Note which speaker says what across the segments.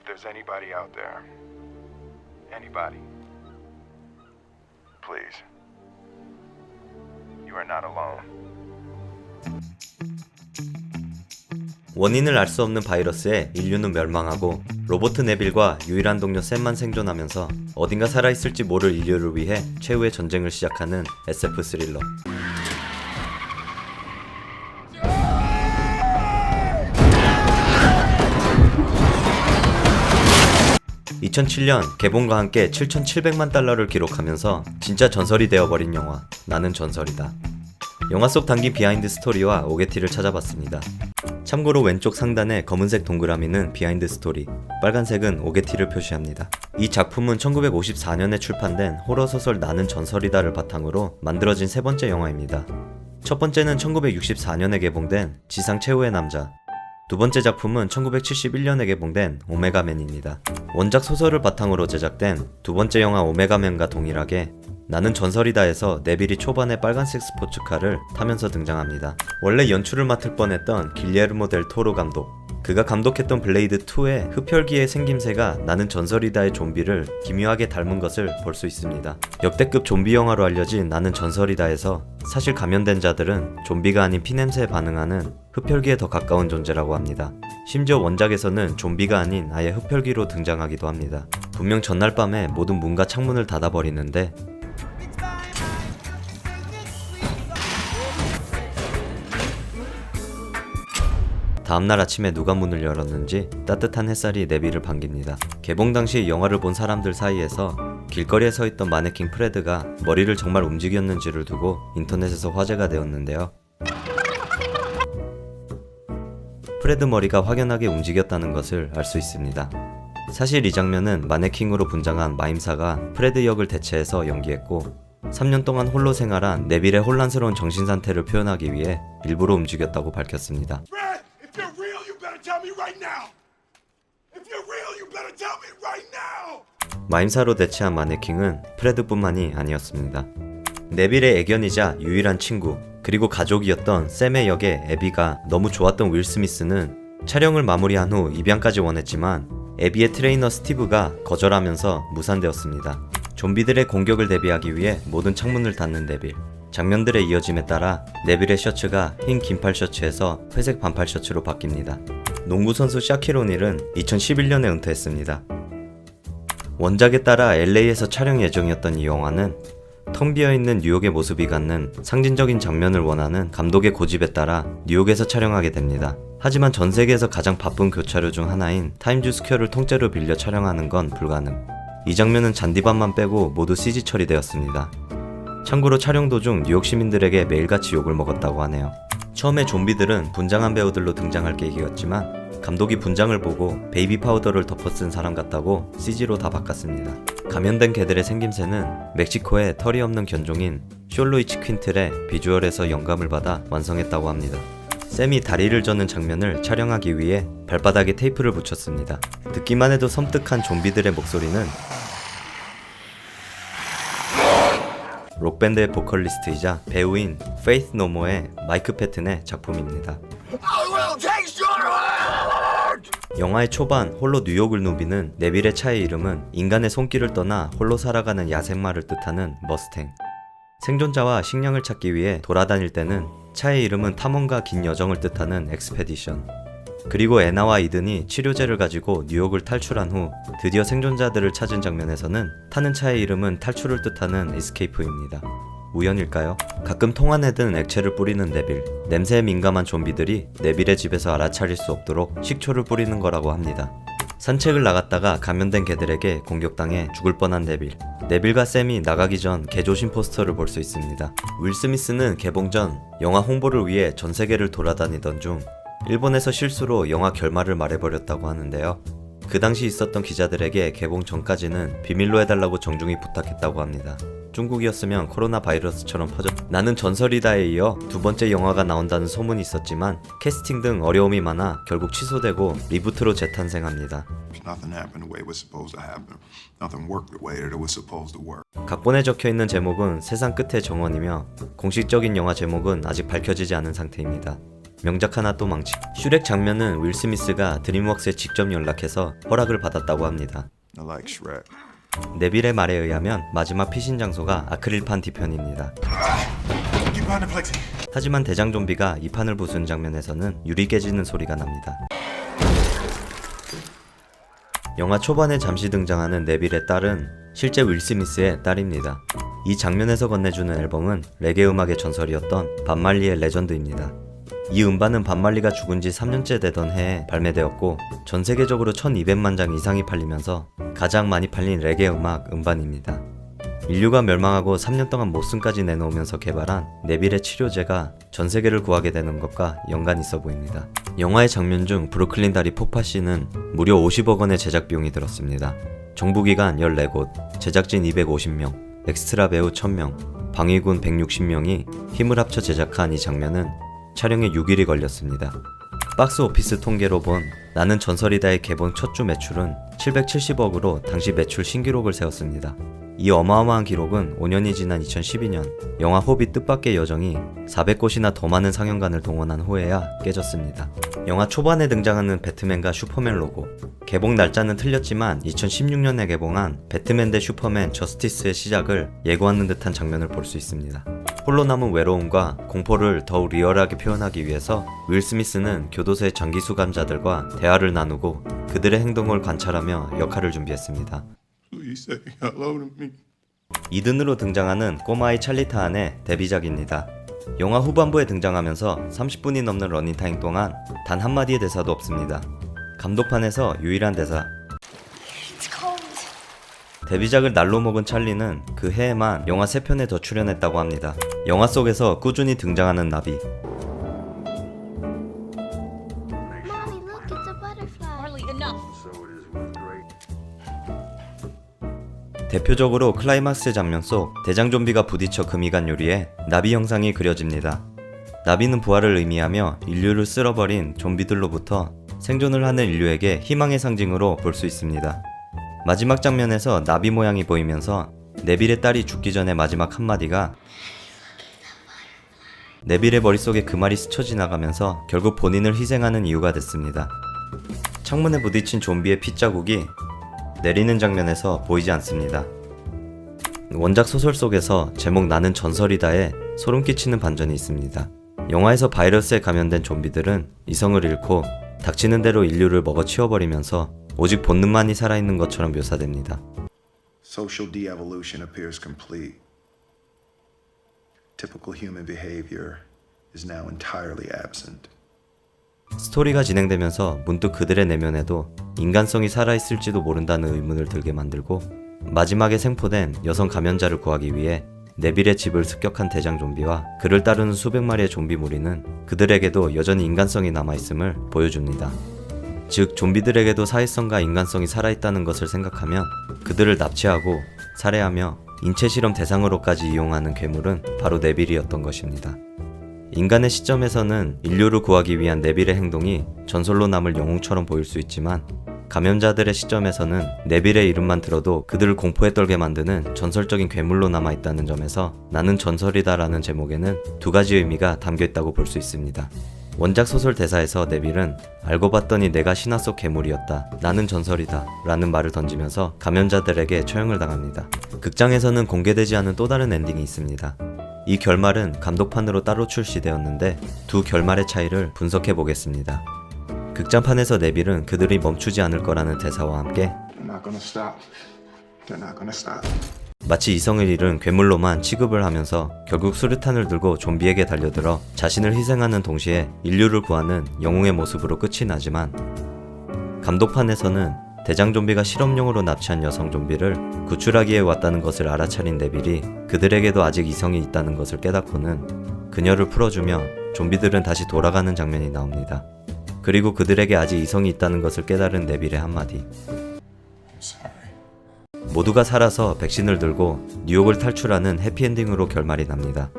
Speaker 1: there's anybody out there, anybody, please, you are not alone.
Speaker 2: 원인을 알 수 없는 바이러스에 인류는 멸망하고 로버트 네빌과 유일한 동료 샘만 생존하면서 어딘가 살아있을지 모를 인류를 위해 최후의 전쟁을 시작하는 SF 스릴러. 2007년 개봉과 함께 7,700만 달러를 기록하면서 진짜 전설이 되어버린 영화 나는 전설이다. 영화 속 담긴 비하인드 스토리와 오게티를 찾아봤습니다. 참고로 왼쪽 상단의 검은색 동그라미는 비하인드 스토리, 빨간색은 오게티를 표시합니다. 이 작품은 1954년에 출판된 호러소설 나는 전설이다를 바탕으로 만들어진 세 번째 영화입니다. 첫 번째는 1964년에 개봉된 지상 최후의 남자, 두 번째 작품은 1971년에 개봉된 오메가맨입니다. 원작 소설을 바탕으로 제작된 두 번째 영화 오메가맨과 동일하게 나는 전설이다에서 네빌이 초반에 빨간색 스포츠카를 타면서 등장합니다. 원래 연출을 맡을 뻔했던 길레르모 델 토로 감독, 그가 감독했던 블레이드2의 흡혈귀의 생김새가 나는 전설이다의 좀비를 기묘하게 닮은 것을 볼 수 있습니다. 역대급 좀비 영화로 알려진 나는 전설이다에서 사실 감염된 자들은 좀비가 아닌 피냄새에 반응하는 흡혈귀에 더 가까운 존재라고 합니다. 심지어 원작에서는 좀비가 아닌 아예 흡혈귀로 등장하기도 합니다. 분명 전날 밤에 모든 문과 창문을 닫아버리는데 다음날 아침에 누가 문을 열었는지 따뜻한 햇살이 네빌을 반깁니다. 개봉 당시 영화를 본 사람들 사이에서 길거리에 서 있던 마네킹 프레드가 머리를 정말 움직였는지를 두고 인터넷에서 화제가 되었는데요. 프레드 머리가 확연하게 움직였다는 것을 알 수 있습니다. 사실 이 장면은 마네킹으로 분장한 마임사가 프레드 역을 대체해서 연기했고 3년 동안 홀로 생활한 네빌의 혼란스러운 정신상태를 표현하기 위해 일부러 움직였다고 밝혔습니다. 마임사로 대체한 마네킹은 프레드뿐만이 아니었습니다. 네빌의 애견이자 유일한 친구, 그리고 가족이었던 샘의 역의 애비가 너무 좋았던 윌 스미스는 촬영을 마무리한 후 입양까지 원했지만 애비의 트레이너 스티브가 거절하면서 무산되었습니다. 좀비들의 공격을 대비하기 위해 모든 창문을 닫는 네빌. 장면들의 이어짐에 따라 네빌의 셔츠가 흰 긴팔 셔츠에서 회색 반팔 셔츠로 바뀝니다. 농구선수 샤킬 오닐은 2011년에 은퇴했습니다. 원작에 따라 LA에서 촬영 예정이었던 이 영화는 텅 비어있는 뉴욕의 모습이 갖는 상징적인 장면을 원하는 감독의 고집에 따라 뉴욕에서 촬영하게 됩니다. 하지만 전 세계에서 가장 바쁜 교차로 중 하나인 타임즈 스퀘어를 통째로 빌려 촬영하는 건 불가능. 이 장면은 잔디밭만 빼고 모두 CG 처리되었습니다. 참고로 촬영 도중 뉴욕 시민들에게 매일같이 욕을 먹었다고 하네요. 처음에 좀비들은 분장한 배우들로 등장할 계획이었지만 감독이 분장을 보고 베이비 파우더를 덮어 쓴 사람 같다고 CG로 다 바꿨습니다. 감염된 개들의 생김새는 멕시코의 털이 없는 견종인 숄로이치 퀸틀의 비주얼에서 영감을 받아 완성했다고 합니다. 샘이 다리를 저는 장면을 촬영하기 위해 발바닥에 테이프를 붙였습니다. 듣기만 해도 섬뜩한 좀비들의 목소리는 록밴드의 보컬리스트이자 배우인 페이스 노모의 마이크 패튼의 작품입니다. 영화의 초반 홀로 뉴욕을 누비는 네빌의 차의 이름은 인간의 손길을 떠나 홀로 살아가는 야생마를 뜻하는 머스탱. 생존자와 식량을 찾기 위해 돌아다닐 때는 차의 이름은 탐험과 긴 여정을 뜻하는 엑스페디션. 그리고 애나와 이든이 치료제를 가지고 뉴욕을 탈출한 후 드디어 생존자들을 찾은 장면에서는 타는 차의 이름은 탈출을 뜻하는 에스케이프입니다. 우연일까요? 가끔 통안에든 액체를 뿌리는 네빌. 냄새에 민감한 좀비들이 네빌의 집에서 알아차릴 수 없도록 식초를 뿌리는 거라고 합니다. 산책을 나갔다가 감염된 개들에게 공격당해 죽을 뻔한 네빌. 네빌과 샘이 나가기 전 개조심 포스터를 볼 수 있습니다. 윌 스미스는 개봉 전 영화 홍보를 위해 전 세계를 돌아다니던 중 일본에서 실수로 영화 결말을 말해버렸다고 하는데요. 그 당시 있었던 기자들에게 개봉 전까지는 비밀로 해달라고 정중히 부탁했다고 합니다. 중국이었으면 코로나 바이러스처럼 나는 전설이다에 이어 두 번째 영화가 나온다는 소문이 있었지만 캐스팅 등 어려움이 많아 결국 취소되고 리부트로 재탄생합니다. 각본에 적혀있는 제목은 세상 끝의 정원이며 공식적인 영화 제목은 아직 밝혀지지 않은 상태입니다. 명작 하나 또 망치. 슈렉 장면은 윌 스미스가 드림웍스에 직접 연락해서 허락을 받았다고 합니다.
Speaker 1: I like Shrek.
Speaker 2: 네빌의 말에 의하면 마지막 피신 장소가 아크릴판 뒤편입니다.
Speaker 1: Keep behind the plexi.
Speaker 2: 하지만 대장 좀비가 이 판을 부수는 장면에서는 유리 깨지는 소리가 납니다. 영화 초반에 잠시 등장하는 네빌의 딸은 실제 윌 스미스의 딸입니다. 이 장면에서 건네주는 앨범은 레게 음악의 전설이었던 밥 말리의 레전드입니다. 이 음반은 밥 말리가 죽은 지 3년째 되던 해에 발매되었고 전 세계적으로 1200만 장 이상이 팔리면서 가장 많이 팔린 레게 음악 음반입니다. 인류가 멸망하고 3년 동안 모순까지 내놓으면서 개발한 네빌의 치료제가 전 세계를 구하게 되는 것과 연관이 있어 보입니다. 영화의 장면 중 브루클린 다리 폭파씬은 무려 50억 원의 제작 비용이 들었습니다. 정부기관 14곳, 제작진 250명, 엑스트라 배우 1000명, 방위군 160명이 힘을 합쳐 제작한 이 장면은 촬영에 6일이 걸렸습니다. 박스 오피스 통계로 본 나는 전설이다의 개봉 첫 주 매출은 770억으로 당시 매출 신기록을 세웠습니다. 이 어마어마한 기록은 5년이 지난 2012년 영화 호빗 뜻밖의 여정이 400곳이나 더 많은 상영관을 동원한 후에야 깨졌습니다. 영화 초반에 등장하는 배트맨과 슈퍼맨 로고. 개봉 날짜는 틀렸지만 2016년에 개봉한 배트맨 대 슈퍼맨 저스티스의 시작을 예고하는 듯한 장면을 볼 수 있습니다. 홀로 남은 외로움과 공포를 더욱 리얼하게 표현하기 위해서 윌 스미스는 교도소의 장기 수감자들과 대화를 나누고 그들의 행동을 관찰하며 역할을 준비했습니다.
Speaker 1: Please say hello to me.
Speaker 2: 이든으로 등장하는 꼬마아이 찰리타안의 데뷔작입니다. 영화 후반부에 등장하면서 30분이 넘는 러닝타임 동안 단 한마디의 대사도 없습니다. 감독판에서 유일한 대사.
Speaker 3: It's cold.
Speaker 2: 데뷔작을 날로 먹은 찰리는 그 해에만 영화 3편에 더 출연했다고 합니다. 영화 속에서 꾸준히 등장하는 나비.
Speaker 3: Mommy, look, it's a butterfly.
Speaker 4: Marley, enough.
Speaker 2: 대표적으로 클라이막스 장면 속 대장 좀비가 부딪혀 금이 간 요리에 나비 형상이 그려집니다. 나비는 부활을 의미하며 인류를 쓸어버린 좀비들로부터 생존을 하는 인류에게 희망의 상징으로 볼 수 있습니다. 마지막 장면에서 나비 모양이 보이면서 네빌의 딸이 죽기 전에 마지막 한마디가 네빌의 머릿속에 그 말이 스쳐 지나가면서 결국 본인을 희생하는 이유가 됐습니다. 창문에 부딪힌 좀비의 핏자국이 내리는 장면에서 보이지 않습니다. 원작 소설 속에서 제목 나는 전설이다에 소름 끼치는 반전이 있습니다. 영화에서 바이러스에 감염된 좀비들은 이성을 잃고 닥치는 대로 인류를 먹어치워버리면서 오직 본능만이 살아있는 것처럼 묘사됩니다.
Speaker 1: Social de-evolution appears complete. Typical human behavior is now entirely absent.
Speaker 2: 스토리가 진행되면서 문득 그들의 내면에도 인간성이 살아있을지도 모른다는 의문을 들게 만들고 마지막에 생포된 여성 감염자를 구하기 위해 네빌의 집을 습격한 대장 좀비와 그를 따르는 수백 마리의 좀비 무리는 그들에게도 여전히 인간성이 남아있음을 보여줍니다. 즉 좀비들에게도 사회성과 인간성이 살아있다는 것을 생각하면 그들을 납치하고 살해하며 인체 실험 대상으로까지 이용하는 괴물은 바로 네빌이었던 것입니다. 인간의 시점에서는 인류를 구하기 위한 네빌의 행동이 전설로 남을 영웅처럼 보일 수 있지만 감염자들의 시점에서는 네빌의 이름만 들어도 그들을 공포에 떨게 만드는 전설적인 괴물로 남아있다는 점에서 나는 전설이다라는 제목에는 두 가지 의미가 담겨있다고 볼 수 있습니다. 원작 소설 대사에서 네빌은 알고 봤더니 내가 신화 속 괴물이었다. 나는 전설이다. 라는 말을 던지면서 감염자들에게 처형을 당합니다. 극장에서는 공개되지 않은 또 다른 엔딩이 있습니다. 이 결말은 감독판으로 따로 출시되었는데 두 결말의 차이를 분석해 보겠습니다. 극장판에서 네빌은 그들이 멈추지 않을 거라는 대사와 함께
Speaker 1: They're not gonna stop. They're not gonna stop.
Speaker 2: 마치 이성을 잃은 괴물로만 취급을 하면서 결국 수류탄을 들고 좀비에게 달려들어 자신을 희생하는 동시에 인류를 구하는 영웅의 모습으로 끝이 나지만 감독판에서는 대장 좀비가 실험용으로 납치한 여성 좀비를 구출하기 위해 왔다는 것을 알아차린 네빌이 그들에게도 아직 이성이 있다는 것을 깨닫고는 그녀를 풀어주며 좀비들은 다시 돌아가는 장면이 나옵니다. 그리고 그들에게 아직 이성이 있다는 것을 깨달은 네빌의 한마디.
Speaker 1: I'm sorry.
Speaker 2: 모두가 살아서 백신을 들고 뉴욕을 탈출하는 해피엔딩으로 결말이 납니다.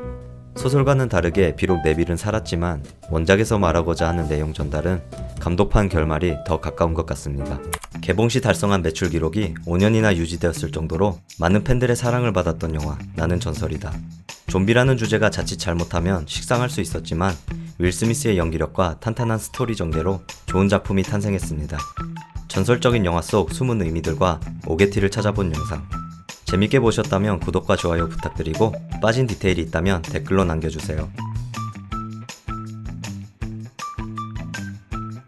Speaker 2: 소설과는 다르게 비록 네빌은 살았지만 원작에서 말하고자 하는 내용 전달은 감독판 결말이 더 가까운 것 같습니다. 개봉 시 달성한 매출 기록이 5년이나 유지되었을 정도로 많은 팬들의 사랑을 받았던 영화 나는 전설이다. 좀비라는 주제가 자칫 잘못하면 식상할 수 있었지만 윌 스미스의 연기력과 탄탄한 스토리 전개로 좋은 작품이 탄생했습니다. 전설적인 영화 속 숨은 의미들과 오게티를 찾아본 영상. 재밌게 보셨다면 구독과 좋아요 부탁드리고 빠진 디테일이 있다면 댓글로 남겨주세요.